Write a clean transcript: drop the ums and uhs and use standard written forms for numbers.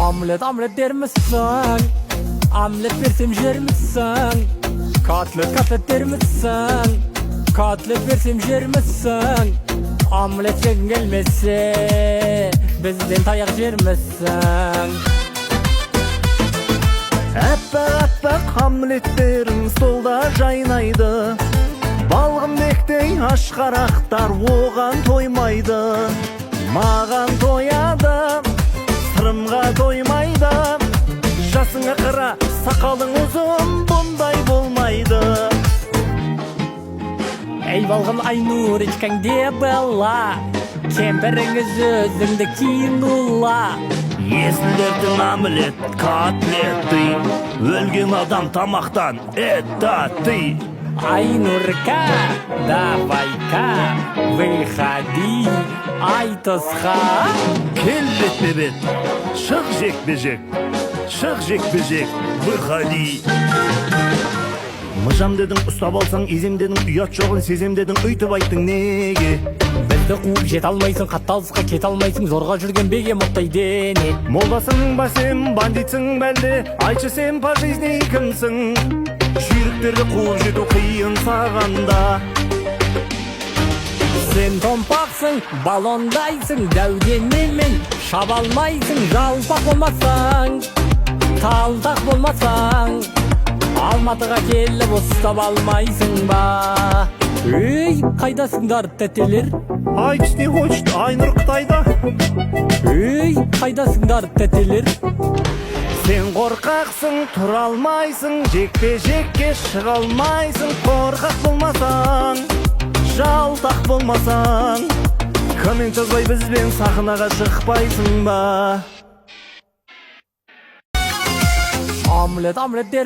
Omlet der misin? Omlet versem jer misin? Kotlet der misin? Kotlet versem jer misin? Omlet yegin gelmese bizden tayak jer misin? Appak omletlerim stolda жайнайды. Балғындектей ашқарақтар оған тоймайды. Маған тояды, сырымға тоймайды. Жасыңа қара, сақалың ұзын, бұндай болмайды. Ey balgın Aynurочкаң де бала, кемпіріңіз өзіңді кейін ұла. Есілдердің омлет, котлеты, өлген адам тамақтан этаты. Айнурка, давай-ка, выходи, айтысқа. Кел бет-бе-бет, шық жекпе-жек, шық жекпе-жек, выходи. Мыжам дедің, ұстап алсаң, изем дедің, ұят жоғын сезем дедің, үйтіп айттың неге? Бізді қуып жет алмайсың, қатталысқа кет алмайсың, зорға жүрген беге мұқтай дене. Молдасың ба сен, бандитсің бәлде, айтшы сен по жизни кімсің? Жүйріктерді қуып жету қиын сағанда. Сен томпақсың, балондайсың, дәуденемен шаба алмайсың, жалпақ болмасаң, талтақ болмасаң, Алматыға келіп ұстап алмайсың ба? Ей, қайдасыңдар тәтелер? Айтшы не хочет, Айнұр Қытайда. Ей, қайдасыңдар тәтелер? Сен қорқақсың, тұра алмайсың, жекпе-жекке шыға алмайсың. Қорқақ болмасаң, жалтақ болмасаң, коммент жазбай бізбен сахнаға шықпайсың ба? Omlet der